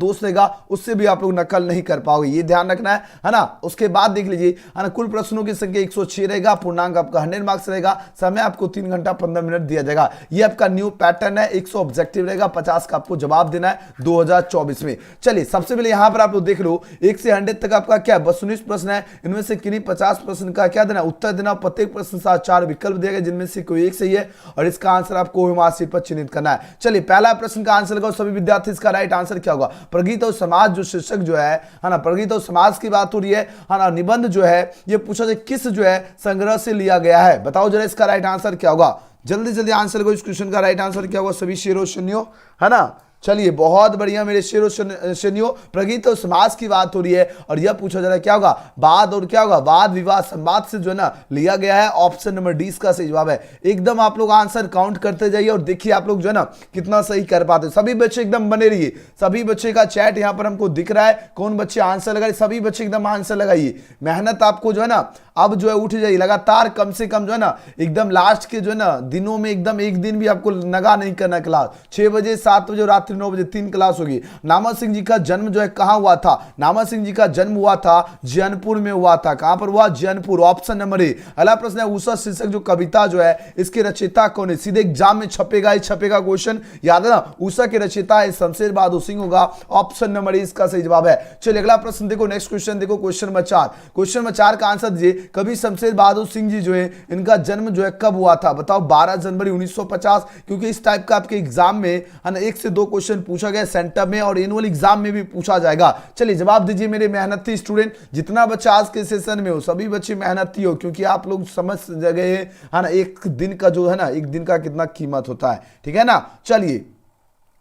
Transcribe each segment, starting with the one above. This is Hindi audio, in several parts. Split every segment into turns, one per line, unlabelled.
दोस्त रहेगा उससे भी आप लोग नकल नहीं कर पाओगे, ये ध्यान रखना है ना। उसके बाद देख लीजिए है ना, कुल प्रश्नों की संख्या 106 रहेगा, पूर्णांक आपका 100 मार्क्स रहेगा, समय आपको 3 घंटा 15 मिनट दिया जाएगा। ये आपका न्यू पैटर्न है, 100 ऑब्जेक्टिव रहेगा, 50 का आपको जवाब देना है 2024 में। चलिए सबसे पहले यहां पर आप लोग देख लो 1 से 100 तक आपका क्या 19 प्रश्न है, इनमें से किन्हीं 50 प्रश्न का क्या देना, उत्तर देना। प्रत्येक प्रश्न के साथ 4 विकल्प दिए गए जिनमें से कोई एक सही है और इसका आंसर आपको मार्कशीट पर चिन्हित करना है। चलिए पहला प्रश्न का आंसर लगाओ सभी विद्यार्थी, इसका राइट आंसर क्या होगा, प्रगति और समाज जो शीर्षक जो है ना, प्रगति और समाज की बात हो रही है ना। निबंध जो है ये पूछा जाए किस जो है संग्रह से लिया गया है, बताओ जरा इसका राइट आंसर क्या होगा, जल्दी जल्दी आंसर को। इस क्वेश्चन का राइट आंसर क्या होगा सभी शेरों शनियों, है ना। चलिए बहुत बढ़िया मेरे शेरों शनियों, प्रगति और समाज की बात हो रही है और यह पूछा जा रहा है क्या होगा, वाद और क्या होगा, वाद विवाद संवाद से जो है ना लिया गया है। ऑप्शन नंबर डी इसका सही जवाब है। एकदम आप लोग आंसर काउंट करते जाइए और देखिए आप लोग जो है ना कितना सही कर पाते हैं। सभी बच्चे एकदम बने रहिए, सभी बच्चे का चैट यहाँ पर हमको दिख रहा है, कौन बच्चे आंसर लगाए, सभी बच्चे एकदम आंसर लगाइए। मेहनत आपको जो है ना अब जो है उठ जाइए लगातार, कम से कम जो है ना एकदम लास्ट के जो है ना दिनों में एकदम एक दिन भी आपको नगा नहीं करना। क्लास 6 बजे 7 बजे रात्रि 9 बजे 3 क्लास होगी। नामा सिंह जी का जन्म जो है कहां हुआ था, नामा सिंह जी का जन्म हुआ था जौनपुर में हुआ था। कहां पर हुआ, जौनपुर। Option number A. अगला प्रश्न है उषा शीर्षक जो कविता जो है इसके रचयिता कौन है, सीधे एग्जाम में छपेगा ही छपेगा क्वेश्चन, याद है ना। उषा के रचयिता है शमशेर बहादुर सिंह होगा, ऑप्शन नंबर ए इसका सही जवाब है। चलिए अगला प्रश्न देखो, नेक्स्ट क्वेश्चन देखो, क्वेश्चन नंबर 4। क्वेश्चन नंबर 4 का आंसर दीजिए, कवि शमशेर बहादुर सिंह जी जो है इनका जन्म जो है कब हुआ था, बताओ। 12 जनवरी 1950। क्योंकि इस टाइप का आपके एग्जाम में है ना 1 से 2 क्वेश्चन पूछा गया सेंटर में और एनुअल एग्जाम में भी पूछा जाएगा। चलिए जवाब दीजिए मेरे मेहनती स्टूडेंट, जितना बच्चा आज के सेशन में हो सभी बच्चे मेहनती हो, क्योंकि आप लोग समझ गए है ना एक दिन का जो है ना, एक दिन का कितना कीमत होता है, ठीक है ना। चलिए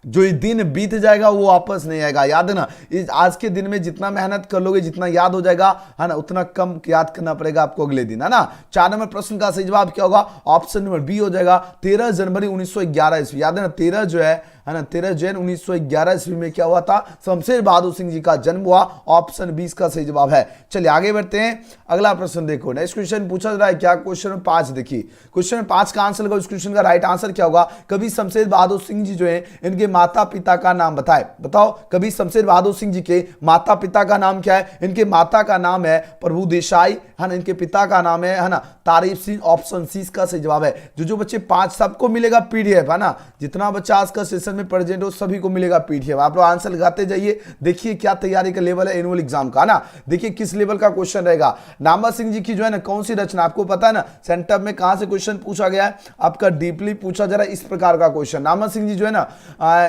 जो ये दिन बीत जाएगा वो वापस नहीं आएगा, याद है ना। इस आज के दिन में जितना मेहनत कर लोगे जितना याद हो जाएगा है ना, उतना कम याद करना पड़ेगा आपको अगले दिन, है ना। 4 नंबर प्रश्न का सही जवाब क्या होगा, ऑप्शन नंबर बी हो जाएगा। 13 जनवरी 1911 ईस्वी, याद है ना 13 जो है ना 13 जैन 1911 ईस्वी में क्या हुआ था, शमशेर बहादुर सिंह जी का जन्म हुआ। ऑप्शन 20 का सही जवाब है। चलिए आगे बढ़ते हैं, अगला प्रश्न देखो। नेक्स्ट क्वेश्चन पूछा जा रहा है क्या, क्वेश्चन नंबर 5 देखिए। क्वेश्चन नंबर 5 का आंसर लगाओ, इस क्वेश्चन का राइट आंसर क्या होगा, कवि शमशेर बहादुर सिंह जी जो है इनके माता पिता का नाम बताए, बताओ। कवि शमशेर बहादुर सिंह जी के माता पिता का नाम क्या है, इनके माता का नाम है प्रभु देसाई, है ना, इनके पिता का नाम है ना तारीफ सिंह। ऑप्शन सी इसका सही जवाब है। जो बच्चे 5 सबको मिलेगा पीडीएफ, है ना, जितना बच्चा आज का सेशन में प्रेजेंट हो सभी को मिलेगा पीडीएफ। आप लोग आंसर लगाते जाइए, देखिए क्या तैयारी का लेवल है एनुअल एग्जाम का ना, देखिए किस लेवल का क्वेश्चन रहेगा। नामा सिंह जी की जो है ना कौन सी रचना, आपको पता है ना सेंटर में कहां से क्वेश्चन पूछा गया है, आपका डीपली पूछा जा रहा है इस प्रकार का क्वेश्चन। नामा सिंह जी जो है ना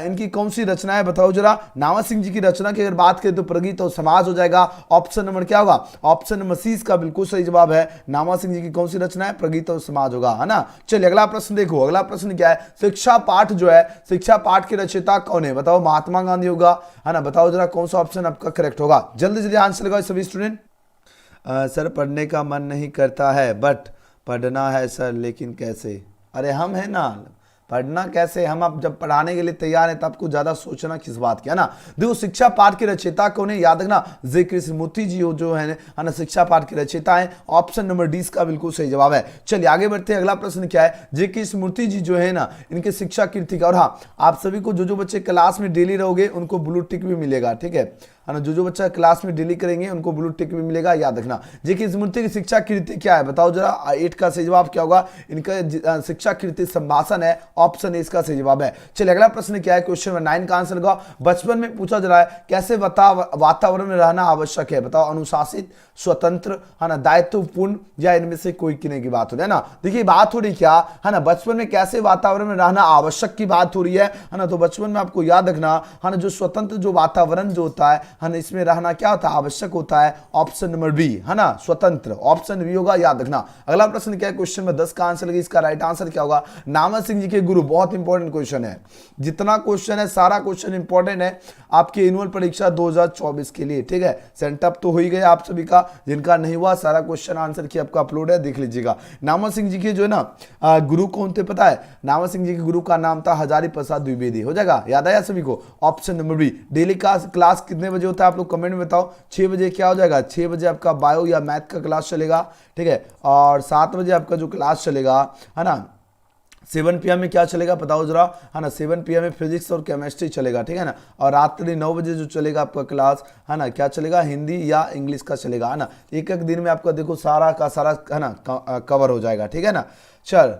इनकी कौन सी रचना है बताओ जरा। नामा सिंह जी की रचना की अगर बात करें तो प्रगति और समाज हो जाएगा। ऑप्शन नंबर क्या होगा, ऑप्शन नंबर सी का बिल्कुल सही जवाब है। नामा सिंह जी की कौन सी रचना है, प्रगति और समाज होगा, है ना। चलिए अगला प्रश्न देखो, अगला प्रश्न क्या है, शिक्षा पाठ जो है, शिक्षा पाठ के रचयिता कौन है, बताओ। महात्मा गांधी होगा, है ना, बताओ जरा कौन सा ऑप्शन आपका करेक्ट होगा, जल्दी जल्दी आंसर लगाओ सभी स्टूडेंट। सर पढ़ने का मन नहीं करता है बट पढ़ना है सर, लेकिन कैसे। अरे हम है ना, पढ़ना कैसे, हम आप जब पढ़ाने के लिए तैयार है तो आपको ज्यादा सोचना किस बात की, है ना। देखो शिक्षा पाठ के रचयिता कौन है, याद रखना जे कृष्णमूर्ति जी हो जो है ना शिक्षा पाठ के रचयिता है। ऑप्शन नंबर डी का बिल्कुल सही जवाब है। चलिए आगे बढ़ते हैं, अगला प्रश्न क्या है, जे कृष्णमूर्ति जी जो है ना इनके शिक्षा कीर्ति का। और हाँ आप सभी को जो बच्चे क्लास में डेली रहोगे उनको ब्लू टिक भी मिलेगा, ठीक है ना। जो बच्चा क्लास में डेली करेंगे उनको ब्लू टिक भी मिलेगा, याद रखना। जे कृष्णमूर्ति की शिक्षा कीर्ति क्या है बताओ जरा। 8 का सही जवाब क्या होगा, इनका शिक्षा कीर्ति संभाषण है। ऑप्शन ए इसका सही जवाब है। चलिए अगला प्रश्न क्या है, क्वेश्चन नंबर 9 का आंसर लगाओ। बचपन में पूछा जा रहा है कैसे वातावरण में रहना आवश्यक है, बताओ। अनुशासित, स्वतंत्र, है ना, दायित्वपूर्ण या इनमें से कोई किने की बात हो रही है ना। देखिए बात हो रही क्या है ना, बचपन में कैसे वातावरण में रहना आवश्यक की बात हो रही है ना। तो बचपन में आपको याद रखना है ना, जो स्वतंत्र जो वातावरण जो होता है ना, इसमें रहना क्या होता है, आवश्यक होता है। ऑप्शन नंबर बी, है ना, स्वतंत्र, ऑप्शन बी होगा, याद रखना। अगला प्रश्न क्या है, क्वेश्चन में 10 का आंसर लगे, इसका राइट आंसर क्या होगा। नामा सिंह जी के गुरु, बहुत इंपॉर्टेंट क्वेश्चन है, जितना क्वेश्चन है सारा क्वेश्चन इंपॉर्टेंट है आपकी एनुअल परीक्षा 2024 के लिए, ठीक है। सेंटअप तो हो ही गया आप सभी का, जिनका नहीं हुआ सारा क्वेश्चन आंसर की आपका अपलोड है, देख लीजिएगा। नामा सिंह जी के जो है ना गुरु कौन थे पता है, नामा सिंह जी के गुरु का नाम था हजारी प्रसाद द्विवेदी, हो जाएगा, याद आया सभी को। Option number B. डेली का क्लास कितने बजे होता है आप लोग कमेंट में बताओ। 6 बजे क्या हो जाएगा, 6 बजे आपका बायो या मैथ का क्लास चलेगा, ठीक है। और 7 बजे आपका जो क्लास चलेगा, है ना, 7 PM में क्या चलेगा बताओ जरा, है ना। 7 PM में फिजिक्स और केमिस्ट्री चलेगा, ठीक है ना। और रात्रि 9 बजे जो चलेगा आपका क्लास, है ना, क्या चलेगा, हिंदी या इंग्लिश का चलेगा, है ना। एक एक दिन में आपका देखो सारा का सारा, है ना, कवर हो जाएगा, ठीक है ना। चल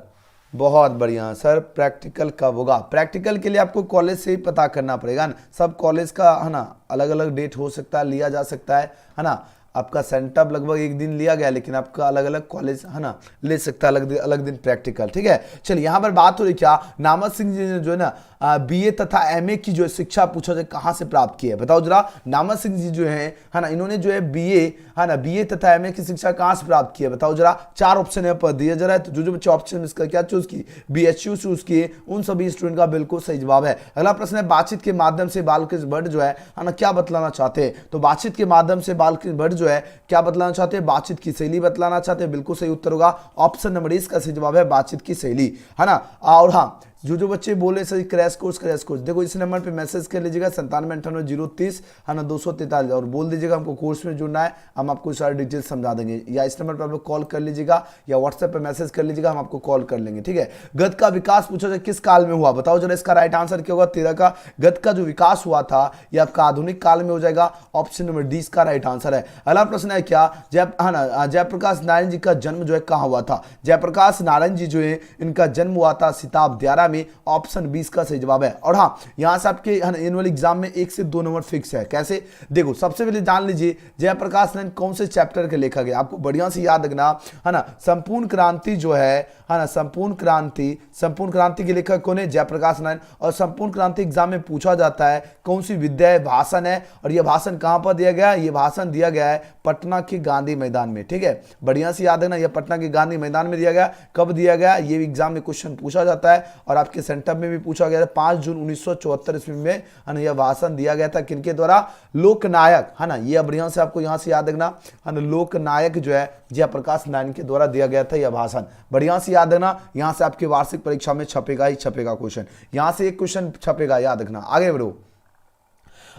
बहुत बढ़िया सर। प्रैक्टिकल कब होगा? प्रैक्टिकल के लिए आपको कॉलेज से ही पता करना पड़ेगा ना। सब कॉलेज का, है ना, अलग अलग डेट हो सकता है, लिया जा सकता है ना। आपका सेंटअप लगभग एक दिन लिया गया, लेकिन आपका अलग अलग कॉलेज, है ना, ले सकता है अलग दिन प्रैक्टिकल, ठीक है। चलिए यहाँ पर बात हो रही क्या, नामद सिंह जी ने जो है ना BA तथा MA की जो शिक्षा पूछा जाए कहाँ से प्राप्त की है बताओ जरा। नामद सिंह जी जो है ना, इन्होंने जो है BA, है ना, BA तथा MA की शिक्षा कहाँ से प्राप्त की है बताओ जरा। 4 ऑप्शन यहाँ पर दिया जा रहा है, तो जो बच्चे ऑप्शन इसका क्या चूज की, BHU चूज किए, उन सभी स्टूडेंट का बिल्कुल सही जवाब है। अगला प्रश्न है, बातचीत के माध्यम से बालकृष्ण भट्ट जो है ना क्या बतलाना चाहते हैं। तो बातचीत के माध्यम से बालकृष्ण भट्ट जो है क्या बतलाना चाहते हैं, बातचीत की शैली बतलाना चाहते हैं। बिल्कुल सही उत्तर होगा ऑप्शन नंबर इसका सही जवाब है बातचीत की शैली, है ना। और हाँ, जो बच्चे बोले सही क्रैश कोर्स देखो इस नंबर पे मैसेज कर लीजिएगा 97589030, है ना, 243, और बोल दीजिएगा हमको कोर्स में जुड़ना है, हम आपको सारी डिटेल्स समझा देंगे। या इस नंबर पर आप लोग कॉल कर लीजिएगा या व्हाट्सएप पे मैसेज कर लीजिएगा, हम आपको कॉल कर लेंगे, ठीक है। गद का विकास पूछा जाए किस काल में हुआ बताओ जरा। इसका राइट आंसर क्या होगा, 13 का। गद का जो विकास हुआ था यह आपका आधुनिक काल में हो जाएगा, ऑप्शन नंबर डी इसका राइट आंसर है। अगला प्रश्न है क्या, जयप्रकाश नारायण जी का जन्म जो है कहाँ हुआ था। जयप्रकाश नारायण जी जो है इनका जन्म हुआ था सिताब दियारा में, ऑप्शन 20 का सही जवाब है। और हाँ, यहां से आपके एनुअल एग्जाम में 1 से 2 नंबर फिक्स है। कैसे, देखो सबसे पहले जान लीजिए जयप्रकाश नारायण कौन से चैप्टर के लेखक है, आपको बढ़िया से याद रखना, है ना। संपूर्ण क्रांति जो है ना, संपूर्ण क्रांति के लेखक कौन है, जयप्रकाश नारायण। और संपूर्ण क्रांति एग्जाम में पूछा जाता है कौन सी विद्या है, भाषण है। और यह भाषण कहां पर दिया गया है, यह भाषण दिया गया है पटना के गांधी मैदान में, ठीक है। बढ़िया से याद रखना, यह पटना के गांधी मैदान में दिया गया। कब दिया गया, ये एग्जाम में क्वेश्चन पूछा जाता है, और आपके सेंटर में भी पूछा गया था 5 जून 1974 ईस्वी में, है ना। यह भाषण दिया गया था किनके द्वारा, लोकनायक, है ना। यह बढ़िया से आपको यहां से याद रखना, है ना, लोकनायक जो है जयप्रकाश नारायण के द्वारा दिया गया था यह भाषण। बढ़िया से याद रखना, यहां से आपकी वार्षिक परीक्षा में छपेगा ही छपेगा क्वेश्चन, यहां से एक क्वेश्चन छपेगा, याद रखना। आगे बढ़ो,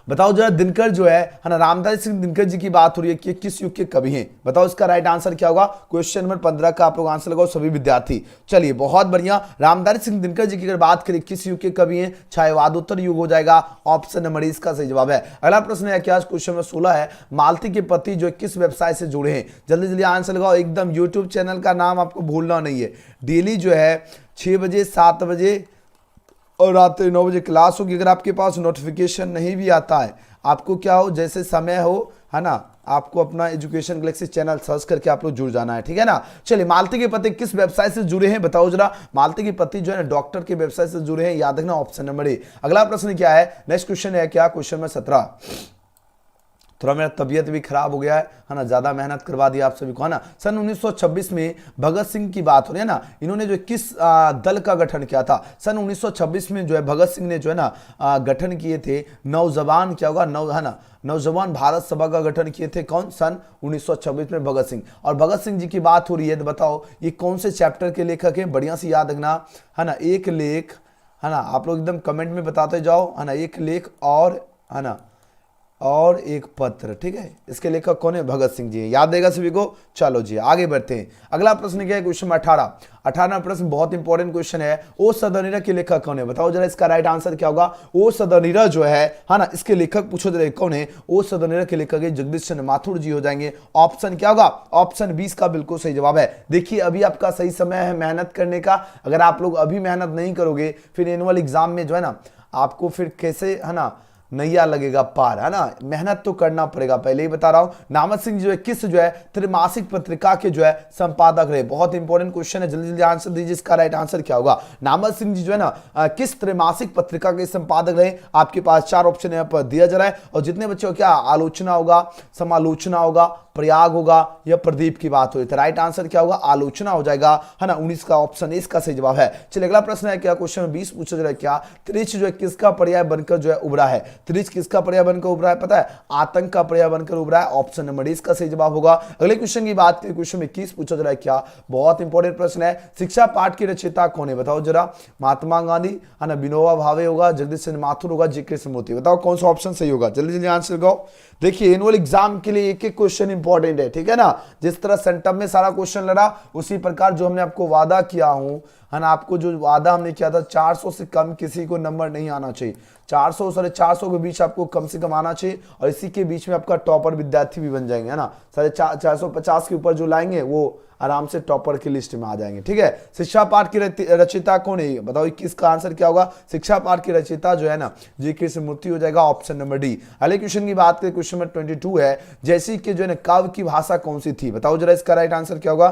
बताओ जरा दिनकर जो है ना, रामधारी सिंह दिनकर जी की बात हो रही है कि किस युग के कवि हैं बताओ। इसका राइट आंसर क्या होगा, क्वेश्चन नंबर 15 का आप लोग आंसर लगाओ सभी विद्यार्थी। चलिए बहुत बढ़िया, रामधारी सिंह दिनकर जी की अगर बात करें किस युग के कवि हैं, छायावादोत्तर युग हो जाएगा, ऑप्शन नंबर इसका सही जवाब है। अगला प्रश्न है क्या, क्वेश्चन नंबर 16 है, मालती के पति जो किस व्यवसाय से जुड़े हैं, जल्दी जल्दी आंसर लगाओ। एकदम यूट्यूब चैनल का नाम आपको भूलना नहीं है, डेली जो है 6 बजे 7 बजे और रात 9 बजे क्लास होगी। अगर आपके पास नोटिफिकेशन नहीं भी आता है, आपको क्या हो, जैसे समय हो, है ना, आपको अपना एजुकेशन गैलेक्सी चैनल सर्च करके आप लोग जुड़ जाना है, ठीक है ना। चलिए, मालती के पति किस व्यवसाय से जुड़े हैं बताओ जरा। मालती के पति जो है डॉक्टर के व्यवसाय से जुड़े हैं, याद रखना ऑप्शन नंबर ए। अगला प्रश्न क्या है, नेक्स्ट क्वेश्चन है क्या, क्वेश्चन नंबर 17। थोड़ा मेरा तबीयत भी खराब हो गया है ना, ज्यादा मेहनत करवा दी आप सभी को, है ना। सन 1926 में भगत सिंह की बात हो रही है ना, इन्होंने जो किस दल का गठन किया था। सन 1926 में जो है भगत सिंह ने जो है ना गठन किए थे नौजवान, क्या होगा, है ना, नौजवान भारत सभा का गठन किए थे कौन, सन 1926 में भगत सिंह। और भगत सिंह जी की बात हो रही है तो बताओ ये कौन से चैप्टर के लेखक हैं, बढ़िया से याद रखना, है ना। एक लेख, है ना, आप लोग एकदम कमेंट में बताते जाओ, है ना, एक लेख और, है ना, और एक पत्र, ठीक है। इसके लेखक कौन है, भगत सिंह जी, याद देगा सभी को। चलो जी आगे बढ़ते हैं। अगला प्रश्न क्या है, क्वेश्चन 18 प्रश्न बहुत इंपॉर्टेंट क्वेश्चन है। ओ सदनीरा के लेखक कौन है बताओ जरा। इसका राइट आंसर क्या होगा, ओ सदनीरा जो है ना, इसके लेखक पूछो जरा कौन है। ओ सदनीरा के लेखक जगदीश चंद्र माथुर जी हो जाएंगे, ऑप्शन क्या होगा, ऑप्शन 20 का बिल्कुल सही जवाब है। देखिए अभी आपका सही समय है मेहनत करने का, अगर आप लोग अभी मेहनत नहीं करोगे फिर एनुअल एग्जाम में जो है ना आपको फिर कैसे, है ना, नैया लगेगा पार, है ना। मेहनत तो करना पड़ेगा, पहले ही बता रहा हूं। नामद सिंह जो है किस जो है त्रैमासिक पत्रिका के जो है संपादक रहे, बहुत इंपॉर्टेंट क्वेश्चन है, जल्दी जल्दी आंसर दीजिए। इसका राइट आंसर क्या होगा, नामद सिंह जी जो है ना किस त्रैमासिक पत्रिका के संपादक रहे। आपके पास 4 ऑप्शन यहाँ पर दिया जा रहा है, और जितने बच्चे हो क्या, आलोचना होगा, समालोचना होगा, प्रयाग होगा, या प्रदीप की बात हुई, तो राइट आंसर क्या होगा, आलोचना हो जाएगा, है ना। 19 का ऑप्शन इसका सही जवाब है। चलिए अगला प्रश्न है क्या, क्वेश्चन 20 पूछा जा रहा है क्या, त्रिच जो है किसका पर्याय बनकर जो है उभरा है। त्रिच किसका पर्याय बनकर उभरा है पता है, आतंक का पर्याय बनकर उभरा है, ऑप्शन नंबर इसका सही जवाब होगा। अगले क्वेश्चन की बात करें, क्वेश्चन 21 पूछा जा रहा है क्या, बहुत इंपॉर्टेंट प्रश्न है, शिक्षा पाठ के रचयिता कौन है बताओ जरा। महात्मा गांधी, है ना, विनोबा भावे होगा, जगदीश चंद्र माथुर होगा, जी कृष्णमूर्ति, बताओ कौन सा ऑप्शन सही होगा, जल्दी जल्दी आंसर लगाओ। देखिए एनुअल एग्जाम के लिए एक एक क्वेश्चन इंपॉर्टेंट है, ठीक है ना। जिस तरह सेंटअप में सारा क्वेश्चन लड़ा, उसी प्रकार जो हमने आपको वादा किया हूं, है ना, आपको जो वादा हमने किया था 400 से कम किसी को नंबर नहीं आना चाहिए, 400 450 के बीच आपको कम से कम आना चाहिए, और इसी के बीच में आपका टॉपर विद्यार्थी भी बन जाएंगे, है ना। 450 के ऊपर जो लाएंगे वो आराम से टॉपर की लिस्ट में आ जाएंगे, ठीक है। शिक्षा पाठ की रचयिता कौन है, बताओ किसका आंसर क्या होगा। शिक्षा पाठ की रचयिता जो है ना, जी कृष्णमूर्ति हो जाएगा, ऑप्शन नंबर डी। अगले क्वेश्चन की बात करें, क्वेश्चन नंबर 22 है, जैसी कि जो है ना काव्य की भाषा कौन सी थी, बताओ जरा इसका राइट आंसर क्या होगा।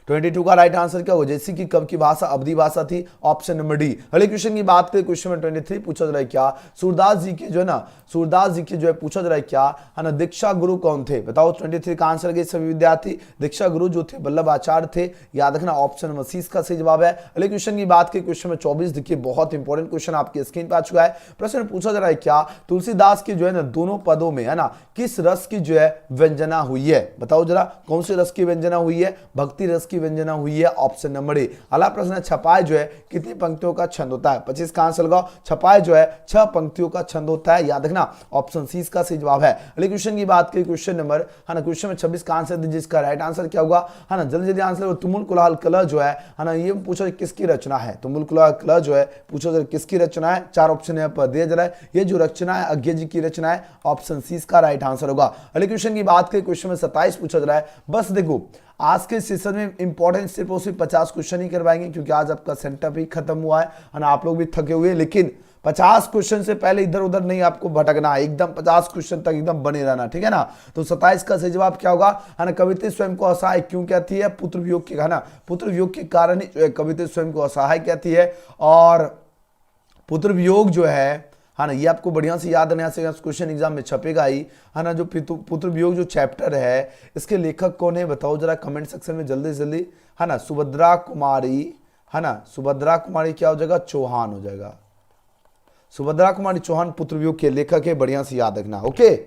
22 का राइट आंसर क्या होगा, जैसी कि कब की भाषा अवधि भाषा थी, ऑप्शन नंबर डी। अगले क्वेश्चन की बात करें, क्वेश्चन नंबर 23 पूछा जा रहा है क्या, सूरदास जी के जो है ना, सूरदास जी के जो है पूछा जा रहा है क्या, है ना, दीक्षा गुरु कौन थे, बताओ 23 का आंसर के सभी विद्यार्थी, दीक्षा गुरु जो थे वल्लभ आचार्य थे, याद रखना ऑप्शन नंबर सी इसका सही जवाब है। अगले क्वेश्चन की बात करें, क्वेश्चन नंबर 24 देखिए बहुत इंपॉर्टेंट क्वेश्चन आपके स्क्रीन पर आ चुका है। प्रश्न पूछा जा रहा है क्या, तुलसीदास के जो है ना दोनों पदों में, है ना, किस रस की जो है व्यंजना हुई है, बताओ जरा कौन से रस की व्यंजना हुई है, भक्ति रस की व्यंजना हुई है, ऑप्शन नंबर ए। अगला प्रश्न है, छपाई जो है कितनी पंक्तियों का छंद होता है, 25 का आंसर लगाओ। छपाई जो है 6 पंक्तियों का छंद होता है, याद रखना ऑप्शन सी इसका सही जवाब है। अगले क्वेश्चन की बात करें, क्वेश्चन नंबर, है ना, क्वेश्चन में 26 का आंसर दीजिए, इसका राइट आंसर क्या होगा, है ना, जल्दी जल्दी आंसर। तुमुल कुलाल कलह जो है ना, ये पूछो किसकी रचना है, तुमुल कुलाल कलह जो है पूछो किसकी रचना है, 4 ऑप्शन यहाँ पर दिया जा रहा है, ये जो रचना है अज्ञे जी की रचना है, ऑप्शन सी इसका राइट आंसर होगा। अगले क्वेश्चन की बात करें, क्वेश्चन में 27 पूछा जा रहा है, बस देखो आज के सेशन में इंपॉर्टेंट सिर्फ और सिर्फ 50 क्वेश्चन ही करवाएंगे, क्योंकि आज आपका सेंटर ही खत्म हुआ है ना, आप लोग भी थके हुए, लेकिन 50 क्वेश्चन से पहले इधर उधर नहीं आपको भटकना है, एकदम 50 क्वेश्चन तक एकदम बने रहना, ठीक है ना। तो 27 का सही जवाब क्या होगा, है ना, कविता स्वयं को असहाय क्यों कहती है, पुत्र वियोग के, है ना, पुत्र वियोग के कारण ही कविता स्वयं को असहाय कहती है, और पुत्र वियोग जो है ना, ये आपको बढ़िया से याद रहना से क्वेश्चन एग्जाम में छपेगा ही, है ना। जो पुत्र वियोग जो चैप्टर है इसके लेखक कौन है, बताओ जरा कमेंट सेक्शन में जल्दी जल्दी, है ना, सुभद्रा कुमारी, है ना, सुभद्रा कुमारी क्या हो जाएगा, चौहान हो जाएगा, सुभद्रा कुमारी चौहान पुत्र वियोग के लेखक है, बढ़िया से याद रखना, ओके।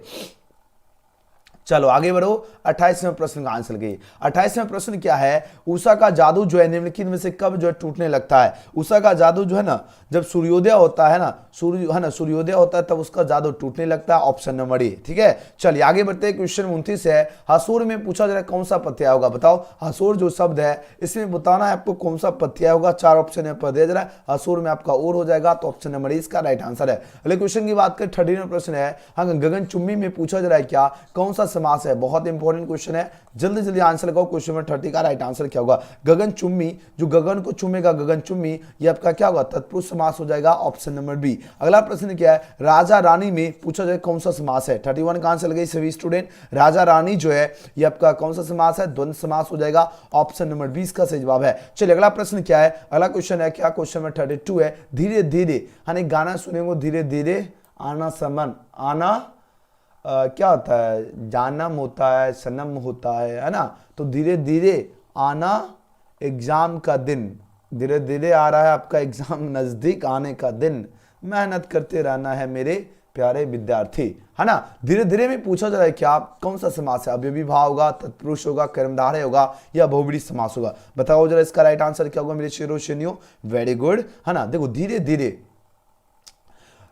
चलो आगे बढ़ो, 28वें प्रश्न का आंसर गई। 28वें प्रश्न क्या है, उषा का जादू जो है निम्नलिखित में से कब जो है टूटने लगता है। उषा का जादू जो है ना, जब सूर्योदय होता है ना, सूर्योदय होता है तब उसका जादू टूटने लगता है, ऑप्शन नंबर ए, ठीक है। चलिए आगे बढ़ते हैं, क्वेश्चन 29 है, हसूर में पूछा जा रहा है कौन सा प्रत्यय होगा, बताओ हसूर जो शब्द है इसमें बताना है आपको कौन सा प्रत्यय होगा, 4 ऑप्शन यहाँ पर दिया जा रहा है, हसूर में आपका और हो जाएगा, तो ऑप्शन नंबर ए इसका राइट आंसर है। अगले क्वेश्चन की बात करें, 30वां प्रश्न है, हाँ, गगनचुम्बी में पूछा जा रहा है क्या, कौन सा समास है, बहुत इंपॉर्टेंट क्वेश्चन है, जल्दी जल्दी आंसर लगाओ। क्वेश्चन नंबर 30 का राइट आंसर क्या होगा, गगनचुम्बी, जो गगन को चूमेगा गगनचुम्बी, ये आपका क्या होगा, तत्पुरुष समास हो जाएगा, ऑप्शन नंबर बी। अगला प्रश्न क्या है, राजा रानी में पूछा जाए कौन सा समास है, 31 का आंसर लगाइए सभी स्टूडेंट। राजा रानी जो है ये आपका कौन सा समास है, द्वंद्व समास हो जाएगा, ऑप्शन नंबर 20 का सही जवाब है। चलिए अगला प्रश्न क्या है, अगला क्वेश्चन है क्या, क्वेश्चन नंबर 32 है, धीरे धीरे, हाँ गाना सुनेंगे, धीरे धीरे आना समन, आना क्या होता है, जानम होता है, सनम होता है ना, तो धीरे धीरे आना एग्जाम का दिन, धीरे धीरे आ रहा है आपका एग्जाम नजदीक आने का दिन, मेहनत करते रहना है मेरे प्यारे विद्यार्थी, है ना। धीरे धीरे में पूछा जा रहा है क्या, कौन सा समास है, अव्ययी भाव होगा, तत्पुरुष होगा, कर्मधारय होगा, या बहुव्रीहि समास होगा, बताओ जरा इसका राइट आंसर क्या होगा मेरे शेरो शेनियो, वेरी गुड, है ना। देखो धीरे धीरे,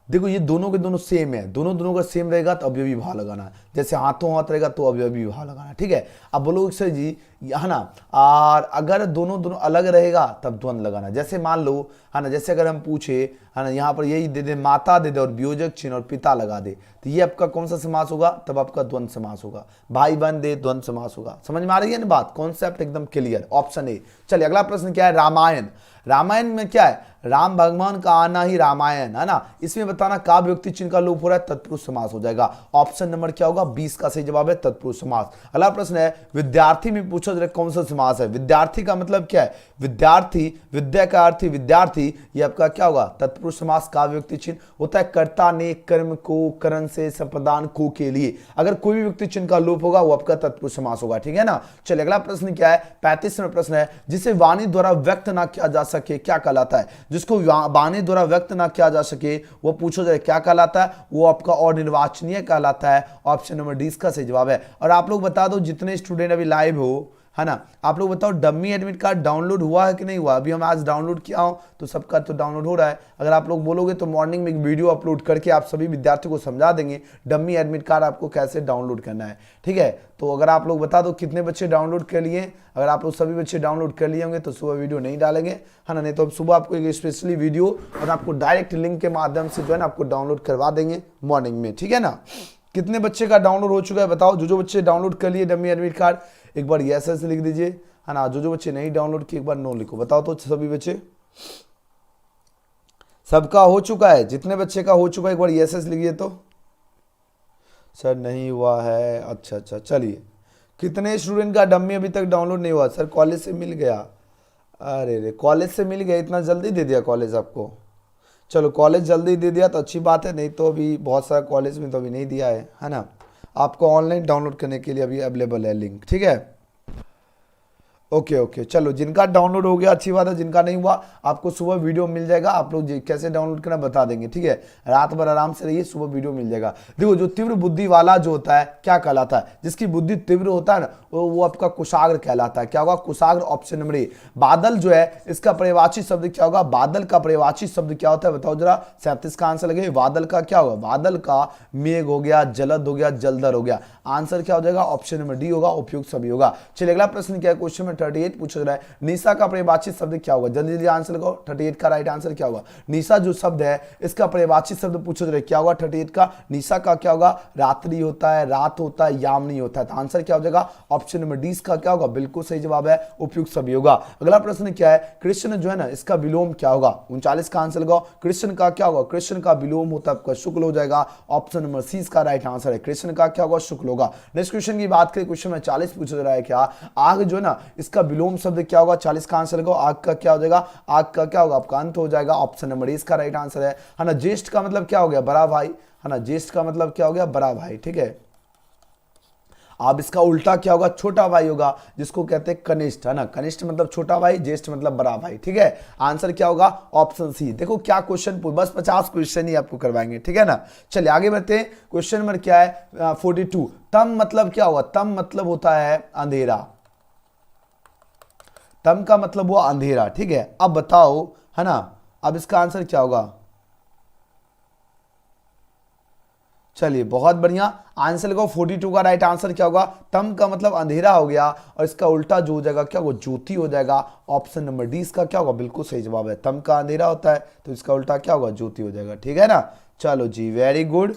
देखो ये दोनों के दोनों सेम है, दोनों का सेम रहेगा तो अव्ययी भाव लगाना, जैसे हाथों हाथ रहेगा तो अव्ययी भाव लगाना, ठीक है। अब बोलो सर जी, है ना, और अगर दोनों अलग रहेगा तब द्वंद्व लगाना, जैसे मान लो, है ना, जैसे अगर हम पूछे, है ना, यहाँ पर यही दे दे, माता दे दे और वियोजक चिन्ह और पिता लगा दे, तो ये आपका कौन सा समास होगा, तब आपका द्वंद्व समास होगा, भाई बहन दे द्वंद्व समास होगा, समझ में आ रही है ना बात, कॉन्सेप्ट एकदम क्लियर, ऑप्शन ए। चलिए अगला प्रश्न क्या है, रामायण, रामायण में क्या है, राम भगवान का आना ही रामायण, है ना, इसमें बताना काव्य व्यक्ति चिन्ह का लोप हो रहा है, तत्पुरुष समास हो जाएगा, ऑप्शन नंबर क्या होगा, 20 का सही जवाब है, तत्पुरुष समास। अगला प्रश्न है, विद्यार्थी में पूछा जा रहा है कौन सा समास है, विद्यार्थी का मतलब क्या है, विद्यार्थी, विद्या का अर्थ विद्यार्थी, ये आपका क्या होगा, तत्पुरुष समास, काव्य व्यक्ति चिन्ह होता है कर्ता ने कर्म को करण से संप्रदान को के लिए, अगर कोई भी व्यक्ति चिन्ह का लोप होगा वो आपका तत्पुरुष समास होगा, ठीक है ना। चलिए अगला प्रश्न क्या है, 35वां प्रश्न है, जिसे वाणी द्वारा व्यक्त ना किया जा सके क्या कहलाता है, जिसको वाणी द्वारा व्यक्त ना किया जा सके वो पूछो जाए क्या कहलाता है, वो आपका अनिर्वाचनीय कहलाता है, ऑप्शन नंबर डी इसका सही जवाब है। और आप लोग बता दो जितने स्टूडेंट अभी लाइव हो, है ना। आप लोग बताओ डमी एडमिट कार्ड डाउनलोड हुआ है कि नहीं हुआ। अभी हम आज डाउनलोड किया हूँ तो सबका तो डाउनलोड हो रहा है। अगर आप लोग बोलोगे तो मॉर्निंग में एक वीडियो अपलोड करके आप सभी विद्यार्थियों को समझा देंगे डमी एडमिट कार्ड आपको कैसे डाउनलोड करना है, ठीक है। तो अगर आप लोग बता दो कितने बच्चे डाउनलोड कर लिए। अगर आप लोग सभी बच्चे डाउनलोड कर लिए होंगे तो सुबह वीडियो नहीं डालेंगे, है ना। नहीं तो हम सुबह आपको एक स्पेशली वीडियो और आपको डायरेक्ट लिंक के माध्यम से जो है ना आपको डाउनलोड करवा देंगे मॉर्निंग में, ठीक है ना। कितने बच्चे का डाउनलोड हो चुका है बताओ। जो बच्चे डाउनलोड कर लिए डमी एडमिट कार्ड एक बार यस यस लिख दीजिए, है ना। जो बच्चे नहीं डाउनलोड किए एक बार नो लिखो। बताओ तो सभी बच्चे, सबका हो चुका है। जितने बच्चे का हो चुका है एक बार यस यस लिखिए। तो सर नहीं हुआ है, अच्छा अच्छा चलिए। कितने स्टूडेंट का डमी अभी तक डाउनलोड नहीं हुआ। सर कॉलेज से मिल गया। अरे रे कॉलेज से मिल गया, इतना जल्दी दे दिया कॉलेज आपको। चलो कॉलेज जल्दी दे दिया तो अच्छी बात है, नहीं तो अभी बहुत सारा कॉलेज में तो अभी नहीं दिया है ना। आपको ऑनलाइन डाउनलोड करने के लिए अभी अवेलेबल है लिंक, ठीक है। ओके ओके चलो, जिनका डाउनलोड हो गया अच्छी बात है, जिनका नहीं हुआ आपको सुबह वीडियो मिल जाएगा। आप लोग कैसे डाउनलोड करना बता देंगे, ठीक है। रात भर आराम से रहिए, सुबह वीडियो मिल जाएगा। देखो जो तीव्र बुद्धि वाला जो होता है क्या कहलाता है, जिसकी बुद्धि तीव्र होता है ना वो आपका कुशाग्र कहलाता है। क्या होगा कुशाग्र, ऑप्शन नंबर ए। बादल जो है इसका पर्यायवाची शब्द क्या होगा। बादल का पर्यायवाची शब्द क्या होता है बताओ जरा। 37 का आंसर लगे। बादल का क्या होगा। बादल का मेघ हो गया, जलद हो गया, जलदर हो गया। आंसर क्या हो जाएगा, ऑप्शन नंबर डी होगा, उपयुक्त सभी होगा। चलिए अगला प्रश्न क्या है, क्वेश्चन में 38 पूछा रहा है निशा का पर्यायवाची शब्द क्या होगा। जल्दी जल्दी आंसर लगाओ। 38 का राइट आंसर क्या होगा। निशा जो शब्द है इसका पर्यायवाची शब्द पूछा रहा है क्या होगा 38 का। निशा का क्या होगा, रात्रि होता है, रात होता है, यामिनी होता है। तो आंसर क्या हो जाएगा, ऑप्शन नंबर डी का क्या होगा, बिल्कुल सही जवाब है, उपयुक्त सभी होगा। अगला प्रश्न क्या है, कृष्ण जो है ना इसका विलोम क्या होगा। 39 का आंसर लगाओ। कृष्ण का क्या होगा, कृष्ण का विलोम होता है आपका शुक्ल हो जाएगा। ऑप्शन नंबर सी का राइट आंसर है, कृष्ण का क्या होगा, शुक्ल होगा। नेक्स्ट क्वेश्चन की बात करें, क्वेश्चन में 40 पूछा रहा है क्या आग जो है ना इसका विलोम शब्द क्या होगा। 40 का आंसर लगाओ। आग का क्या हो जाएगा, आग का क्या होगा आपका अंत हो जाएगा। ऑप्शन नंबर ए इसका राइट आंसर है ना। ज्येष्ठ का मतलब क्या हो गया, बड़ा भाई, है ना। ज्येष्ठ का मतलब क्या हो गया, बड़ा भाई, ठीक है। अब इसका उल्टा क्या होगा, छोटा भाई होगा, जिसको कहते हैं कनिष्ठ, है ना। कनिष्ठ मतलब छोटा भाई, ज्येष्ठ मतलब बड़ा भाई, ठीक है। आंसर क्या होगा, ऑप्शन सी। देखो क्या क्वेश्चन, बस 50 क्वेश्चन ही आपको करवाएंगे, ठीक है ना। चलिए आगे बढ़ते हैं। क्वेश्चन नंबर क्या है 42। तम मतलब क्या होगा, तम मतलब होता है अंधेरा। तम का मतलब हुआ अंधेरा, ठीक है। अब बताओ, है ना, अब इसका आंसर क्या होगा। चलिए बहुत बढ़िया, आंसर लगाओ। 42 का राइट आंसर क्या होगा, तम का मतलब अंधेरा हो गया और इसका उल्टा जो हो जाएगा क्या होगा, ज्योति हो जाएगा। ऑप्शन नंबर डी इसका क्या होगा, बिल्कुल सही जवाब है। तम का अंधेरा होता है तो इसका उल्टा क्या होगा, ज्योति हो जाएगा, ठीक है ना। चलो जी, very good.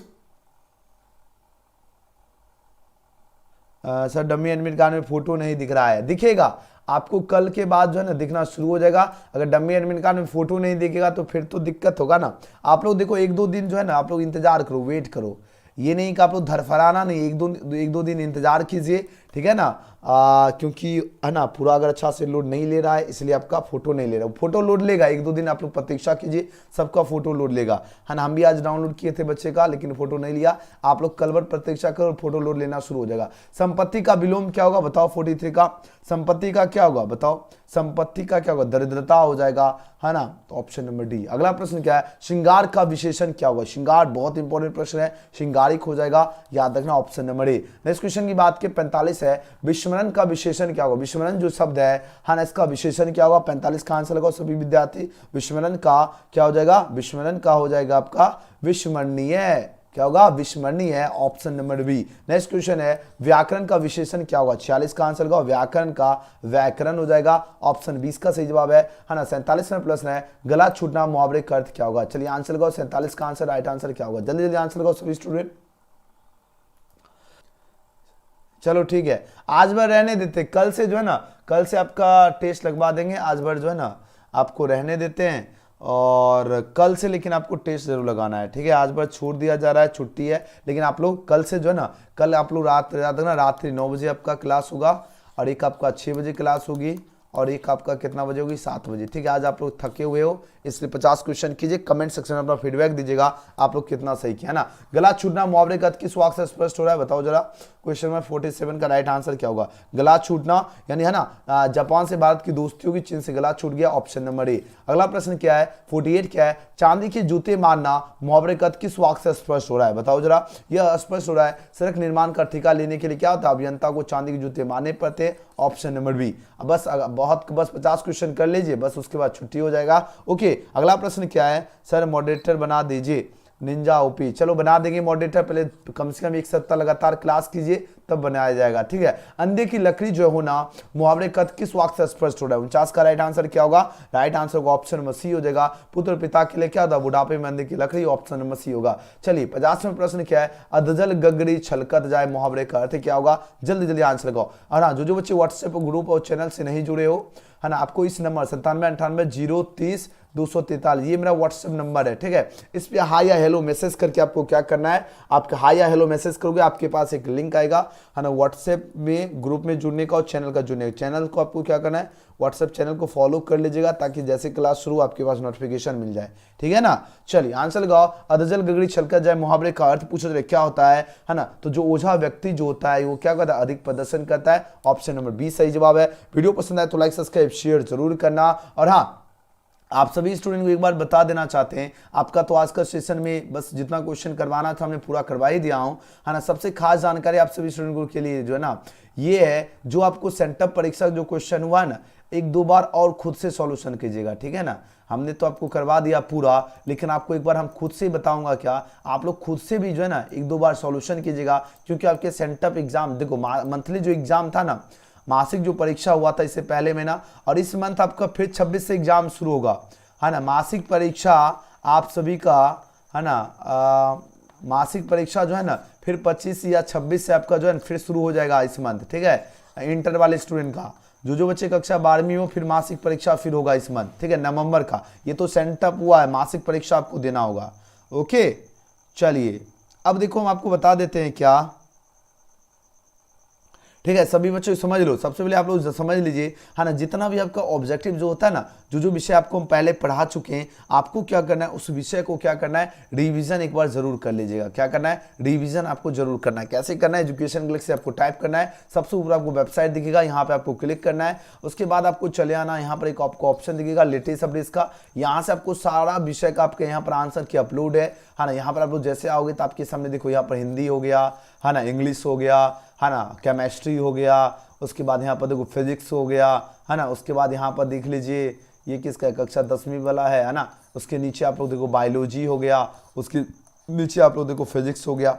Sir dummy admit card में फोटो नहीं दिख रहा है, दिखेगा आपको कल के बाद जो है ना दिखना शुरू हो जाएगा। अगर डमी एडमिट कार्ड में फोटो नहीं दिखेगा तो फिर तो दिक्कत होगा ना। आप लोग देखो एक दो दिन जो है ना आप लोग इंतजार करो, वेट करो। ये नहीं कि आप लोग धरफराना नहीं, एक दो दिन इंतजार कीजिए, ठीक है ना। क्योंकि है ना पूरा अगर अच्छा से लोड नहीं ले रहा है इसलिए आपका फोटो नहीं ले रहा है। फोटो लोड लेगा, एक दो दिन आप लोग प्रतीक्षा कीजिए, सबका फोटो लोड लेगा, है ना। हम भी आज डाउनलोड किए थे बच्चे का, लेकिन फोटो नहीं लिया। आप लोग कल भर प्रतीक्षा करो, फोटो लोड लेना शुरू हो जाएगा। संपत्ति का विलोम क्या होगा बताओ। 43 का संपत्ति का क्या होगा बताओ। संपत्ति का क्या होगा, दरिद्रता हो जाएगा, है ना। तो ऑप्शन नंबर डी। अगला प्रश्न क्या है, श्रृंगार का विशेषण क्या होगा। श्रृंगार बहुत इंपॉर्टेंट प्रश्न है, श्रृंगारिक हो जाएगा, याद रखना option number A. Next question की बात की 45 है, विस्मरण का विशेषण क्या होगा। विस्मरण जो शब्द है ना इसका विशेषण क्या होगा। 45 का आंसर लगाओ सभी विद्यार्थी। विस्मरण का क्या हो जाएगा, विस्मरण का हो जाएगा आपका विस्मरणीय। क्या होगा, विस्मरणीय है, option number B. Next question है, व्याकरण का विशेषण क्या होगा। 46 का आंसर लगाओ। व्याकरण का व्याकरण हो जाएगा, ऑप्शन 20 का सही जवाब है ना। 47 में प्रश्न है, गला छूटना मुहावरे का अर्थ क्या होगा। चलिए आंसर लगाओ। 47 का आंसर राइट आंसर क्या होगा, जल्दी जल्दी आंसर लगाओ सभी स्टूडेंट। चलो ठीक है, आज भर रहने देते, कल से जो है ना, कल से आपका टेस्ट लगवा देंगे। आज भर जो है ना आपको रहने देते हैं और कल से लेकिन आपको टेस्ट जरूर लगाना है, ठीक है। आज भर छोड़ दिया जा रहा है, छुट्टी है, लेकिन आप लोग कल से जो है ना, कल आप लोग रात्रि 9 बजे आपका क्लास होगा और एक आपका 6 बजे क्लास होगी और एक आपका कितना बजे होगी, 7 बजे। ठीक है, आज आप लोग थके हुए हो इसलिए 50 क्वेश्चन कीजिए, कमेंट सेक्शन में अपना फीडबैक दीजिएगा आप लोग कितना सही किया, है ना। गला छूटना मुहावरे का किस वाक्य से स्पष्ट हो रहा है, बताओ जरा। क्वेश्चन नंबर 47 का राइट आंसर क्या होगा, गला छूटना यानी, है ना, जापान से भारत की दोस्ती होगी, चीन से गला छूट गया, ऑप्शन नंबर ए। अगला प्रश्न क्या है, 48 क्या है, चांदी के जूते मारना मुहावरे का किस वाक्य से स्पष्ट हो रहा है, बताओ जरा। यह स्पष्ट हो रहा है, सड़क निर्माण का ठेका लेने के लिए क्या होता है, अभियंता को चांदी के जूते मारने पड़ते, ऑप्शन नंबर बी। बस 50 क्वेश्चन कर लीजिए, बस उसके बाद छुट्टी हो जाएगा। ओके, अगला प्रश्न क्या है, सर मॉडरेटर बना दीजिए निंजा ओपी। चलो बना देंगे मॉडरेटर, पहले कम से कम एक सप्ताह लगातार क्लास कीजिए तब बनाया जाएगा। ठीक है, अंधे की लकड़ी जो होना मुहावरे का किस वाक्य से स्पष्ट हो रहा है, 49 का राइट आंसर क्या होगा, राइट आंसर होगा ऑप्शन नंबर सी हो जाएगा। पुत्र पिता के लिए क्या होता, बुढ़ापे में अंधे की लकड़ी, ऑप्शन नंबर सी होगा। चलिए 50वां प्रश्न क्या है, अधजल गगरी छलकत जाए मुहावरे का अर्थ क्या होगा, जल्दी जल्दी आंसर लगाओ। और हाँ, जो बच्चे व्हाट्सएप ग्रुप और चैनल से नहीं जुड़े हो, है ना, आपको इस नंबर 9798 030 243 ये मेरा व्हाट्सएप नंबर है। ठीक है, इस पे हाई या हेलो मैसेज करके आपको क्या करना है, आपका हाई या हेलो मैसेज करोगे, आपके पास एक लिंक आएगा, है ना, व्हाट्सएप में ग्रुप में जुड़ने का और चैनल का जुड़ने का। चैनल को आपको क्या करना है, व्हाट्सएप चैनल को फॉलो कर लीजिएगा ताकि जैसे क्लास शुरू आपके पास नोटिफिकेशन मिल जाए। ठीक है ना, चलिए आंसर लगाओ। अधजल गगड़ी छलकत जाए मुहावरे का अर्थ पूछो तो क्या होता है ना, तो जो ओझा व्यक्ति जो होता है वो क्या करता है, अधिक प्रदर्शन करता है, ऑप्शन नंबर बी सही जवाब है। वीडियो पसंद आए तो लाइक सब्सक्राइब शेयर जरूर करना। और हाँ, आप सभी स्टूडेंट को एक बार बता देना चाहते हैं, आपका तो आज का सेशन में बस जितना क्वेश्चन करवाना था हमने पूरा करवा ही दिया हूं, है ना। सबसे खास जानकारी आप सभी स्टूडेंट के लिए जो है ना, ये है जो आपको सेंटअप परीक्षा जो क्वेश्चन हुआ है ना, 1-2 बार और खुद से सॉल्यूशन कीजिएगा। ठीक है ना, हमने तो आपको करवा दिया पूरा, लेकिन आपको एक बार हम खुद से बताऊंगा क्या, आप लोग खुद से भी जो है ना 1-2 बार सॉल्यूशन कीजिएगा, क्योंकि आपके सेंटअप एग्जाम देखो, मंथली जो एग्जाम था ना, मासिक जो परीक्षा हुआ था इससे पहले महीना, और इस मंथ आपका फिर 26 से एग्जाम शुरू होगा, है ना। मासिक परीक्षा आप सभी का, है ना, मासिक परीक्षा जो है ना फिर 25 या 26 से आपका जो है फिर शुरू हो जाएगा इस मंथ। ठीक है, इंटर वाले स्टूडेंट का, जो बच्चे कक्षा 12वीं हो, फिर मासिक परीक्षा फिर होगा इस मंथ। ठीक है, नवंबर का, ये तो सेंटअप हुआ है, मासिक परीक्षा आपको देना होगा। ओके, चलिए अब देखो हम आपको बता देते हैं क्या। ठीक है, सभी बच्चों समझ लो, सबसे पहले आप लोग समझ लीजिए, है ना, जितना भी आपका ऑब्जेक्टिव जो होता है ना, जो विषय आपको हम पहले पढ़ा चुके हैं, आपको क्या करना है, उस विषय को क्या करना है, रिवीजन एक बार जरूर कर लीजिएगा। क्या करना है, रिवीजन आपको जरूर करना है। कैसे करना है, एजुकेशन गैलेक्सी आपको टाइप करना है, सबसे ऊपर आपको वेबसाइट दिखेगा, यहाँ पे आपको क्लिक करना है। उसके बाद आपको चले आना, यहाँ पर एक आपको ऑप्शन दिखेगा लेटेस्ट अपडेट्स का, यहाँ से आपको सारा विषय का आपके यहाँ पर आंसर की अपलोड है ना। यहाँ पर आप लोग जैसे आओगे तो आपके सामने देखो, यहाँ पर हिंदी हो गया, है ना, इंग्लिश हो गया, है ना, केमिस्ट्री हो गया, उसके बाद यहाँ पर देखो फिजिक्स हो गया, है ना, उसके बाद यहाँ पर देख लीजिए ये किसका कक्षा 10वीं वाला है ना। उसके नीचे आप लोग देखो बायोलॉजी हो गया, उसके नीचे आप लोग देखो फिजिक्स हो गया,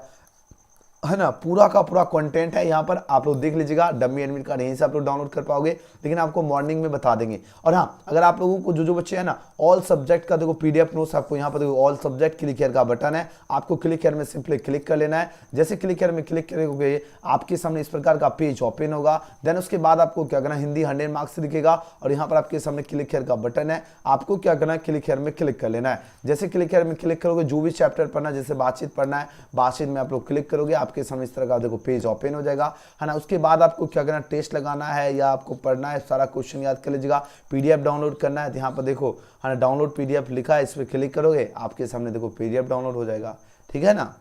है ना, पूरा का पूरा कंटेंट है यहाँ पर, आप लोग देख लीजिएगा। डमी एडमिट कार्ड यहीं से आप लोग डाउनलोड कर पाओगे, लेकिन आपको मॉर्निंग में बता देंगे। और हाँ, अगर आप लोगों को जो बच्चे हैं ना, ऑल सब्जेक्ट का देखो पीडीएफ नोट्स आपको यहाँ पर देखो, ऑल सब्जेक्ट क्लिक हियर का बटन है, आपको क्लिक हियर में सिंपली क्लिक कर लेना है। जैसे क्लिक हियर में क्लिक करोगे आपके सामने इस प्रकार का पेज ओपन होगा। देन उसके बाद आपको क्या करना है, हिंदी 100 मार्क्स दिखेगा, और यहाँ पर आपके सामने क्लिक हियर का बटन है, आपको क्या करना है, क्लिक हियर में क्लिक कर लेना है। जैसे क्लिक हियर में क्लिक करोगे, जो भी चैप्टर पढ़ना है, जैसे बातचीत पढ़ना है, बातचीत में आप लोग क्लिक करोगे, आपके सामने इस तरह का देखो पेज ओपन हो जाएगा, है ना। उसके बाद आपको क्या करना है, टेस्ट लगाना है या आपको पढ़ना है, सारा क्वेश्चन याद कर लीजिएगा। पीडीएफ डाउनलोड करना है, तो यहाँ पर देखो, है ना, डाउनलोड पीडीएफ लिखा है, इस पर क्लिक करोगे, आपके सामने देखो पीडीएफ डाउनलोड हो जाएगा। ठीक है ना,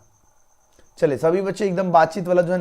चलिए सभी बच्चे एकदम बातचीत वाला जो है